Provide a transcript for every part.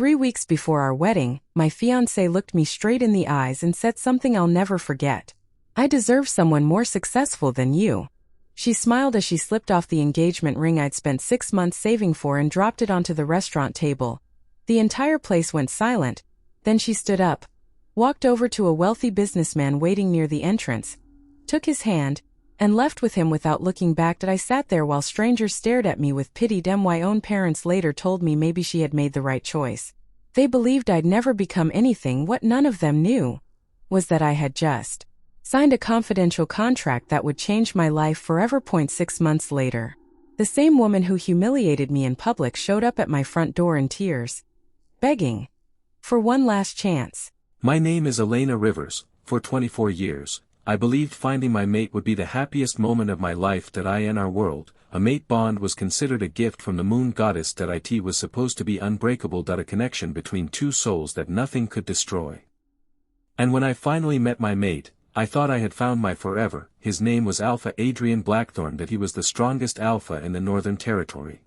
3 weeks before our wedding, my fiancé looked me straight in the eyes and said something I'll never forget. "I deserve someone more successful than you." She smiled as she slipped off the engagement ring I'd spent 6 months saving for and dropped it onto the restaurant table. The entire place went silent. Then she stood up, walked over to a wealthy businessman waiting near the entrance, took his hand, and left with him without looking back. I sat there while strangers stared at me with pity. My own parents later told me maybe she had made the right choice. They believed I'd never become anything. What none of them knew was that I had just signed a confidential contract that would change my life forever. 6 months later, the same woman who humiliated me in public showed up at my front door in tears, begging for one last chance. My name is Elena Rivers. For 24 years, I believed finding my mate would be the happiest moment of my life. That I and our world, a mate bond was considered a gift from the moon goddess. That it was supposed to be unbreakable. A connection between two souls that nothing could destroy. And when I finally met my mate, I thought I had found my forever. His name was Alpha Adrian Blackthorne. That he was the strongest alpha in the Northern Territory.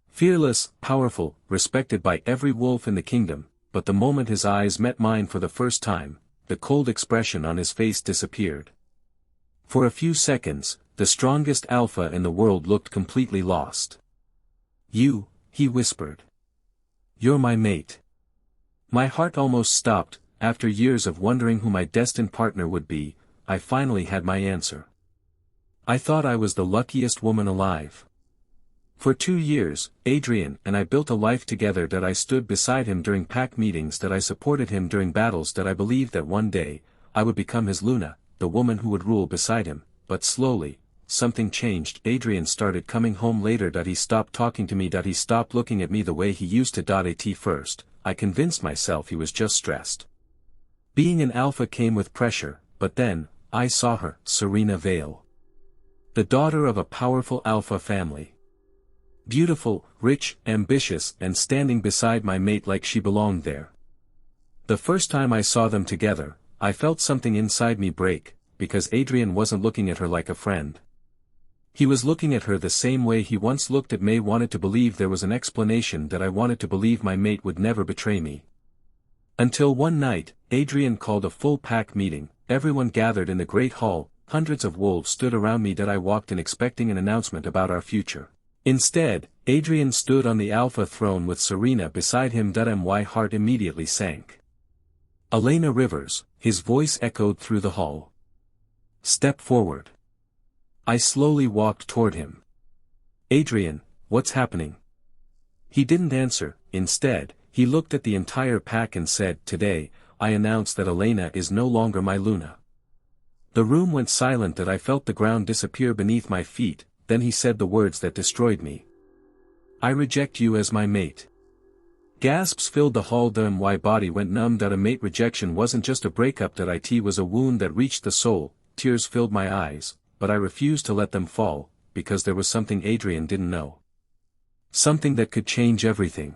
Fearless, powerful, respected by every wolf in the kingdom, but the moment his eyes met mine for the first time, the cold expression on his face disappeared. For a few seconds, the strongest alpha in the world looked completely lost. "You," he whispered. "You're my mate." My heart almost stopped. After years of wondering who my destined partner would be, I finally had my answer. I thought I was the luckiest woman alive. For 2 years, Adrian and I built a life together. That I stood beside him during pack meetings. That I supported him during battles. That I believed that one day, I would become his Luna, the woman who would rule beside him. But slowly, something changed. Adrian started coming home later. That he stopped talking to me. That he stopped looking at me the way he used to. At first, I convinced myself he was just stressed. Being an alpha came with pressure, but then, I saw her, Serena Vale. The daughter of a powerful alpha family. Beautiful, rich, ambitious, and standing beside my mate like she belonged there. The first time I saw them together, I felt something inside me break, because Adrian wasn't looking at her like a friend. He was looking at her the same way he once looked at me. Wanted to believe there was an explanation. That I wanted to believe my mate would never betray me. Until one night, Adrian called a full pack meeting. Everyone gathered in the great hall. Hundreds of wolves stood around me. That I walked in expecting an announcement about our future. Instead, Adrian stood on the alpha throne with Serena beside him. My heart immediately sank. "Elena Rivers," his voice echoed through the hall. "Step forward." I slowly walked toward him. "Adrian, what's happening?" He didn't answer. Instead, he looked at the entire pack and said, "Today, I announce that Elena is no longer my Luna." The room went silent. That I felt the ground disappear beneath my feet. Then he said the words that destroyed me. "I reject you as my mate." Gasps filled the hall. My body went numb. A mate rejection wasn't just a breakup. It was a wound that reached the soul. Tears filled my eyes, but I refused to let them fall, because there was something Adrian didn't know. Something that could change everything.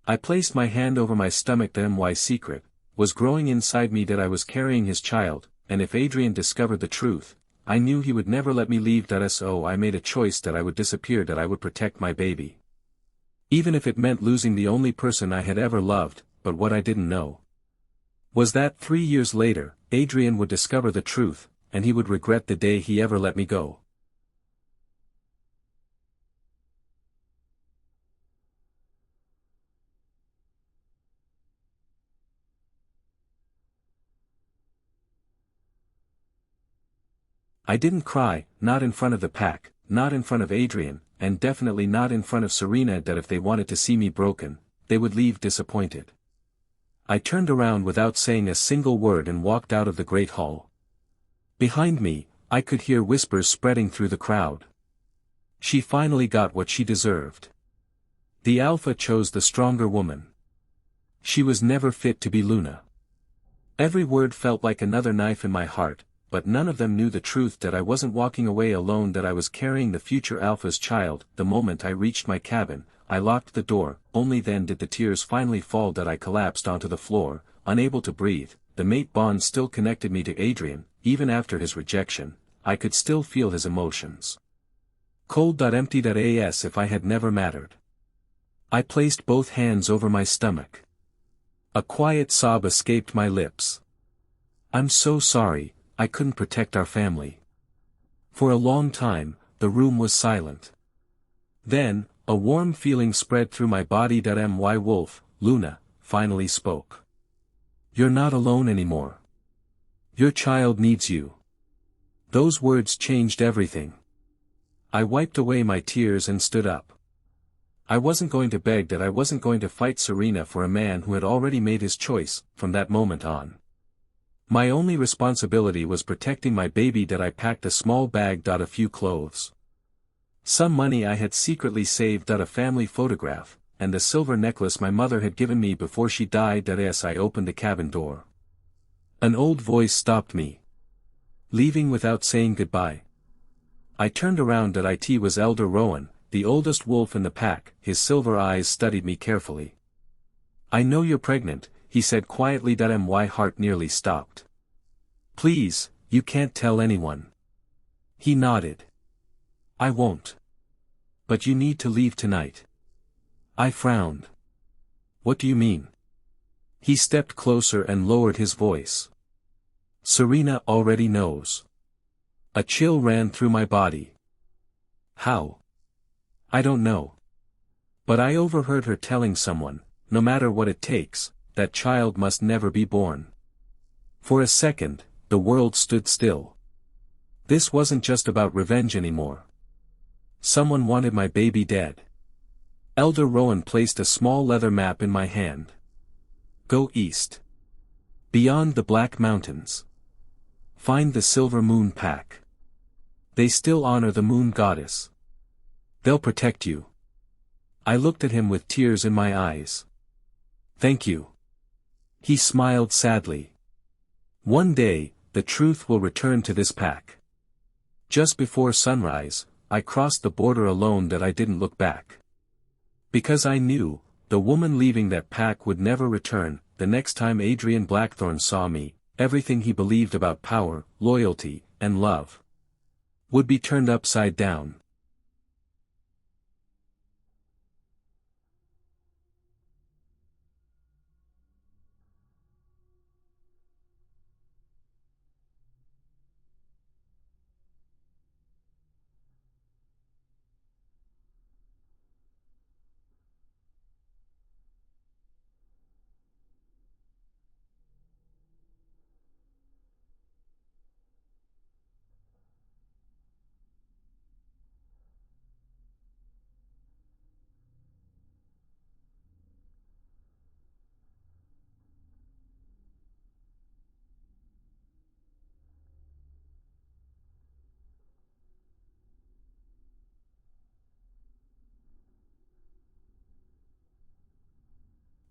I placed my hand over my stomach. My secret was growing inside me. That I was carrying his child, and if Adrian discovered the truth, I knew he would never let me leave. So I made a choice. That I would disappear. That I would protect my baby. Even if it meant losing the only person I had ever loved. But what I didn't know was that 3 years later, Adrian would discover the truth, and he would regret the day he ever let me go. I didn't cry, not in front of the pack, not in front of Adrian, and definitely not in front of Serena. That if they wanted to see me broken, they would leave disappointed. I turned around without saying a single word and walked out of the great hall. Behind me, I could hear whispers spreading through the crowd. She finally got what she deserved. The alpha chose the stronger woman. She was never fit to be Luna. Every word felt like another knife in my heart. But none of them knew the truth. That I wasn't walking away alone. That I was carrying the future alpha's child. The moment I reached my cabin, I locked the door. Only then did the tears finally fall. That I collapsed onto the floor, unable to breathe. The mate bond still connected me to Adrian. Even after his rejection, I could still feel his emotions. Cold. Empty. As if I had never mattered. I placed both hands over my stomach. A quiet sob escaped my lips. I'm so sorry, I couldn't protect our family. For a long time, the room was silent. Then, a warm feeling spread through my body. My wolf, Luna, finally spoke. You're not alone anymore. Your child needs you. Those words changed everything. I wiped away my tears and stood up. I wasn't going to beg that I wasn't going to fight Serena for a man who had already made his choice, from that moment on. My only responsibility was protecting my baby. I packed a small bag. A few clothes. Some money I had secretly saved. A family photograph, and the silver necklace my mother had given me before she died. As I opened the cabin door, an old voice stopped me. Leaving without saying goodbye. I turned around. It was Elder Rowan, the oldest wolf in the pack. His silver eyes studied me carefully. I know you're pregnant, he said quietly. My heart nearly stopped. Please, you can't tell anyone. He nodded. I won't. But you need to leave tonight. I frowned. What do you mean? He stepped closer and lowered his voice. Serena already knows. A chill ran through my body. How? I don't know. But I overheard her telling someone, no matter what it takes, that child must never be born. For a second, the world stood still. This wasn't just about revenge anymore. Someone wanted my baby dead. Elder Rowan placed a small leather map in my hand. Go east. Beyond the Black Mountains. Find the Silver Moon Pack. They still honor the Moon Goddess. They'll protect you. I looked at him with tears in my eyes. Thank you. He smiled sadly. One day, the truth will return to this pack. Just before sunrise, I crossed the border alone. I didn't look back. Because I knew, the woman leaving that pack would never return. The next time Adrian Blackthorne saw me, everything he believed about power, loyalty, and love would be turned upside down.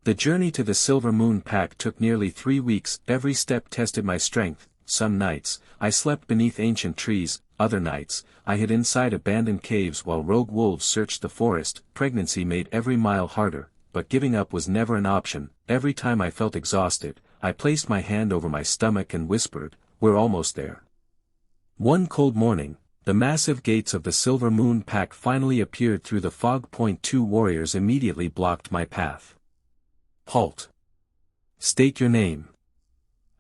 The journey to the Silver Moon Pack took nearly 3 weeks. Every step tested my strength. Some nights, I slept beneath ancient trees. Other nights, I hid inside abandoned caves while rogue wolves searched the forest. Pregnancy made every mile harder, but giving up was never an option. Every time I felt exhausted, I placed my hand over my stomach and whispered, "We're almost there." One cold morning, the massive gates of the Silver Moon Pack finally appeared through the fog. 2 warriors immediately blocked my path. Halt. State your name.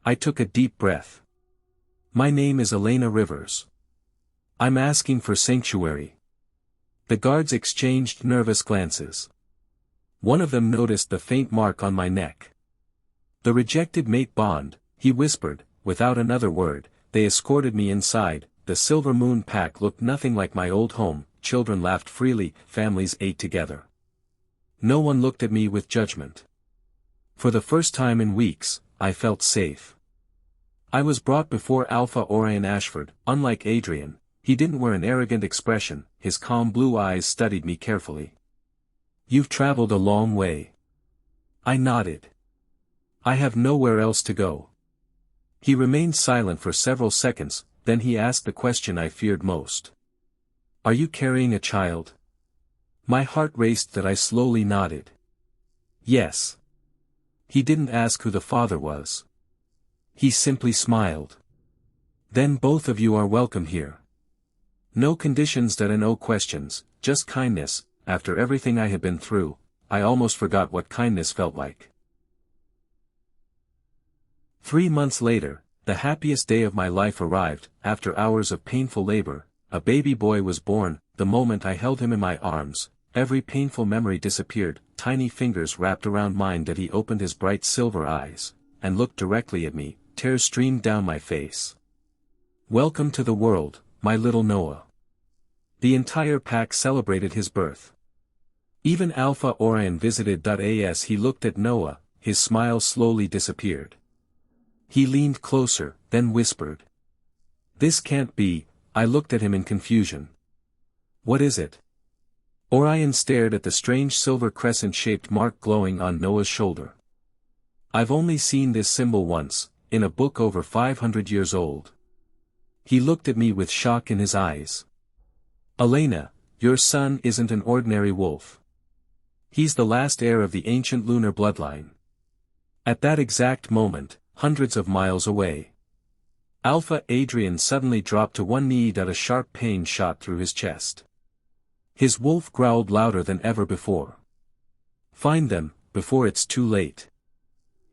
I took a deep breath. My name is Elena Rivers. I'm asking for sanctuary. The guards exchanged nervous glances. One of them noticed the faint mark on my neck. The rejected mate bond, he whispered. Without another word, they escorted me inside. The Silver Moon Pack looked nothing like my old home. Children laughed freely, families ate together. No one looked at me with judgment. For the first time in weeks, I felt safe. I was brought before Alpha Orion Ashford. Unlike Adrian, he didn't wear an arrogant expression. His calm blue eyes studied me carefully. You've traveled a long way. I nodded. I have nowhere else to go. He remained silent for several seconds, then he asked the question I feared most. Are you carrying a child? My heart raced. I slowly nodded. Yes. He didn't ask who the father was. He simply smiled. Then both of you are welcome here. No conditions. No questions, just kindness. After everything I had been through, I almost forgot what kindness felt like. 3 months later, the happiest day of my life arrived. After hours of painful labor, a baby boy was born. The moment I held him in my arms, every painful memory disappeared. Tiny fingers wrapped around mine that he opened his bright silver eyes, and looked directly at me. Tears streamed down my face. "Welcome to the world, my little Noah." The entire pack celebrated his birth. Even Alpha Orion visited. As he looked at Noah, his smile slowly disappeared. He leaned closer, then whispered, "This can't be." I looked at him in confusion. "What is it?" Orion stared at the strange silver crescent-shaped mark glowing on Noah's shoulder. "I've only seen this symbol once, in a book over 500 years old." He looked at me with shock in his eyes. "Elena, your son isn't an ordinary wolf. He's the last heir of the ancient lunar bloodline." At that exact moment, hundreds of miles away, Alpha Adrian suddenly dropped to one knee. A sharp pain shot through his chest. His wolf growled louder than ever before. "Find them, before it's too late."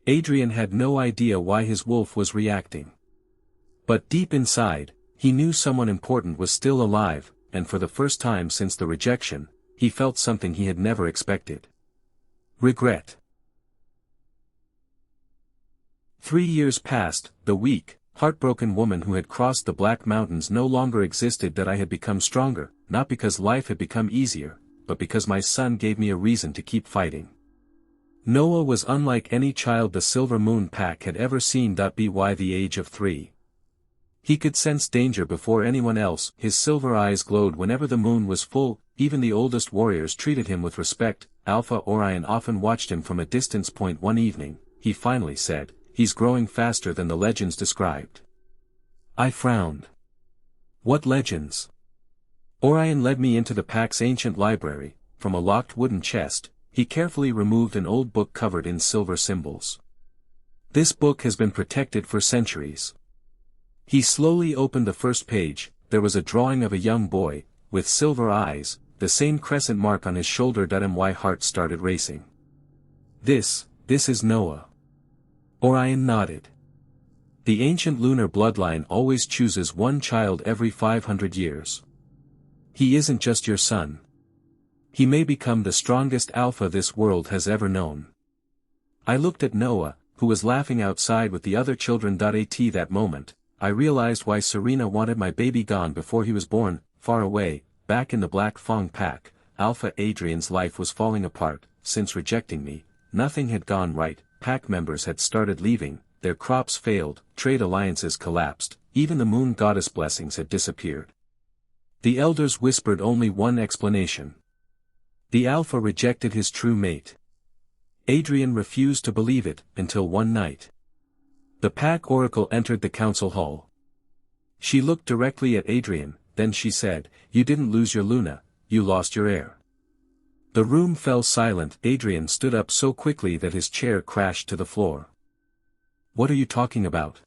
Adrian had no idea why his wolf was reacting. But deep inside, he knew someone important was still alive, and for the first time since the rejection, he felt something he had never expected. Regret. 3 years passed. The weak, heartbroken woman who had crossed the Black Mountains no longer existed. I had become stronger, not because life had become easier, but because my son gave me a reason to keep fighting. Noah was unlike any child the Silver Moon Pack had ever seen. By the age of 3. He could sense danger before anyone else. His silver eyes glowed whenever the moon was full. Even the oldest warriors treated him with respect. Alpha Orion often watched him from a distance. One evening, he finally said, "He's growing faster than the legends described." I frowned. "What legends?" Orion led me into the pack's ancient library. From a locked wooden chest, he carefully removed an old book covered in silver symbols. "This book has been protected for centuries." He slowly opened the first page. There was a drawing of a young boy, with silver eyes, the same crescent mark on his shoulder. My heart started racing. This is Noah." Orion nodded. "The ancient lunar bloodline always chooses one child every 500 years. He isn't just your son. He may become the strongest alpha this world has ever known." I looked at Noah, who was laughing outside with the other children. At that moment, I realized why Serena wanted my baby gone before he was born. Far away, back in the Black Fong Pack, Alpha Adrian's life was falling apart. Since rejecting me, nothing had gone right. Pack members had started leaving, their crops failed, trade alliances collapsed, even the moon goddess blessings had disappeared. The elders whispered only one explanation. The alpha rejected his true mate. Adrian refused to believe it, until one night. The pack oracle entered the council hall. She looked directly at Adrian, then she said, "You didn't lose your Luna, you lost your heir." The room fell silent. Adrian stood up so quickly that his chair crashed to the floor. "What are you talking about?"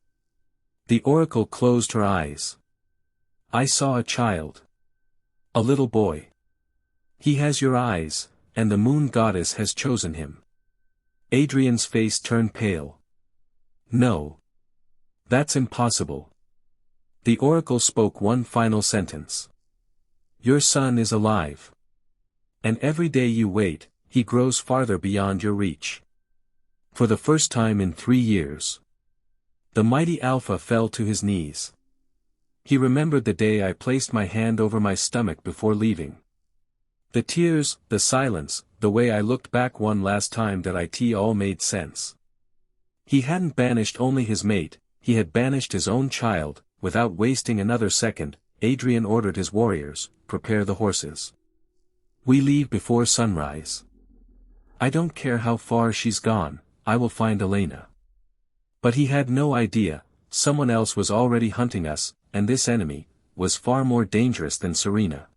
The oracle closed her eyes. "I saw a child. A little boy. He has your eyes, and the moon goddess has chosen him." Adrian's face turned pale. "No. That's impossible." The oracle spoke one final sentence. "Your son is alive. And every day you wait, he grows farther beyond your reach." For the first time in 3 years, the mighty Alpha fell to his knees. He remembered the day I placed my hand over my stomach before leaving. The tears, the silence, the way I looked back one last time. It all made sense. He hadn't banished only his mate, he had banished his own child. Without wasting another second, Adrian ordered his warriors, "Prepare the horses. We leave before sunrise. I don't care how far she's gone, I will find Elena." But he had no idea, someone else was already hunting us, and this enemy was far more dangerous than Serena.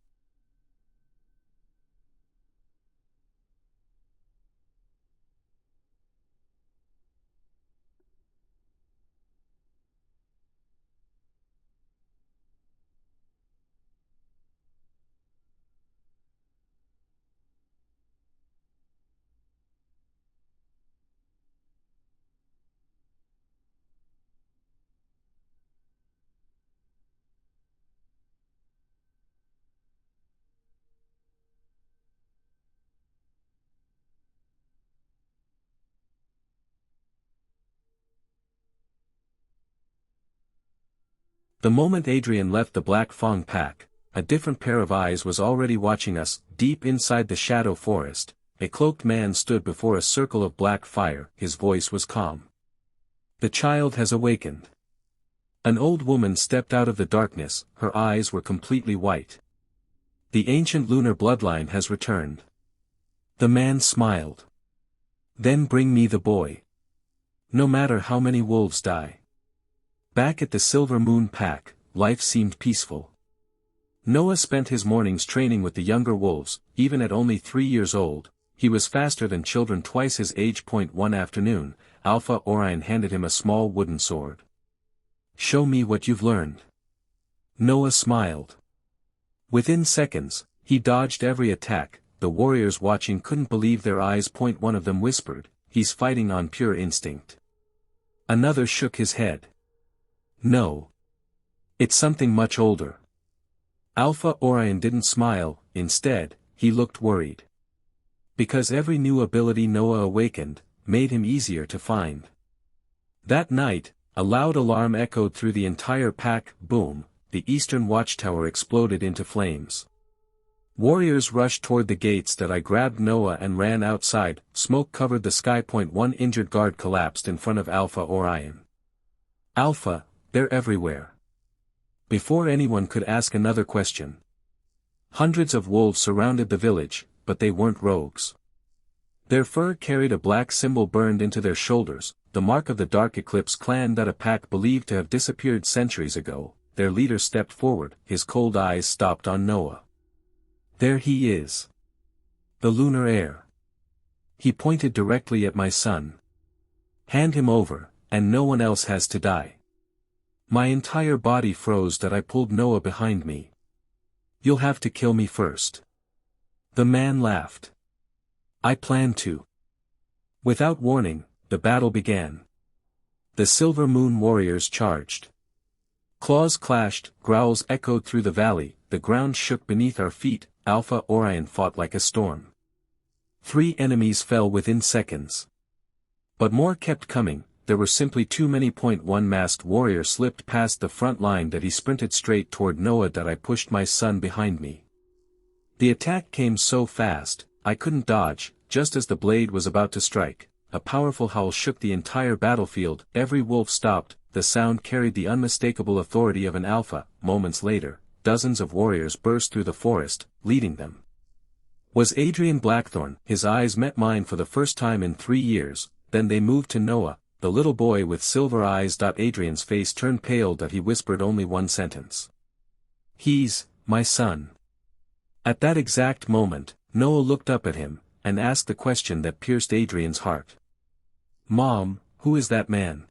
The moment Adrian left the Black Fong pack, a different pair of eyes was already watching us. Deep inside the shadow forest, a cloaked man stood before a circle of black fire. His voice was calm. The child has awakened. An old woman stepped out of the darkness. Her eyes were completely white. The ancient lunar bloodline has returned. The man smiled. Then bring me the boy. No matter how many wolves die. Back at the Silver Moon pack, life seemed peaceful. Noah spent his mornings training with the younger wolves. Even at only 3 years old, he was faster than children twice his age. One afternoon, Alpha Orion handed him a small wooden sword. Show me what you've learned. Noah smiled. Within seconds, he dodged every attack. The warriors watching couldn't believe their eyes. One of them whispered, "He's fighting on pure instinct." Another shook his head. No. It's something much older. Alpha Orion didn't smile. Instead, he looked worried. Because every new ability Noah awakened, made him easier to find. That night, a loud alarm echoed through the entire pack. Boom, the eastern watchtower exploded into flames. Warriors rushed toward the gates. I grabbed Noah and ran outside. Smoke covered the sky. One injured guard collapsed in front of Alpha Orion. Alpha, they're everywhere. Before anyone could ask another question. Hundreds of wolves surrounded the village, but they weren't rogues. Their fur carried a black symbol burned into their shoulders, the mark of the Dark Eclipse clan. A pack believed to have disappeared centuries ago. Their leader stepped forward. His cold eyes stopped on Noah. There he is. The lunar heir. He pointed directly at my son. Hand him over, and no one else has to die. My entire body froze. I pulled Noah behind me. You'll have to kill me first. The man laughed. I plan to. Without warning, the battle began. The Silver Moon warriors charged. Claws clashed, growls echoed through the valley, the ground shook beneath our feet. Alpha Orion fought like a storm. 3 enemies fell within seconds. But more kept coming. There were simply too many. One masked warrior slipped past the front line. He sprinted straight toward Noah. I pushed my son behind me. The attack came so fast, I couldn't dodge. Just as the blade was about to strike, a powerful howl shook the entire battlefield. Every wolf stopped. The sound carried the unmistakable authority of an alpha. Moments later, dozens of warriors burst through the forest, leading them. Was Adrian Blackthorn. His eyes met mine for the first time in 3 years, then they moved to Noah, the little boy with silver eyes. Adrian's face turned pale. He whispered only one sentence. He's my son. At that exact moment, Noah looked up at him, and asked the question that pierced Adrian's heart. Mom, who is that man?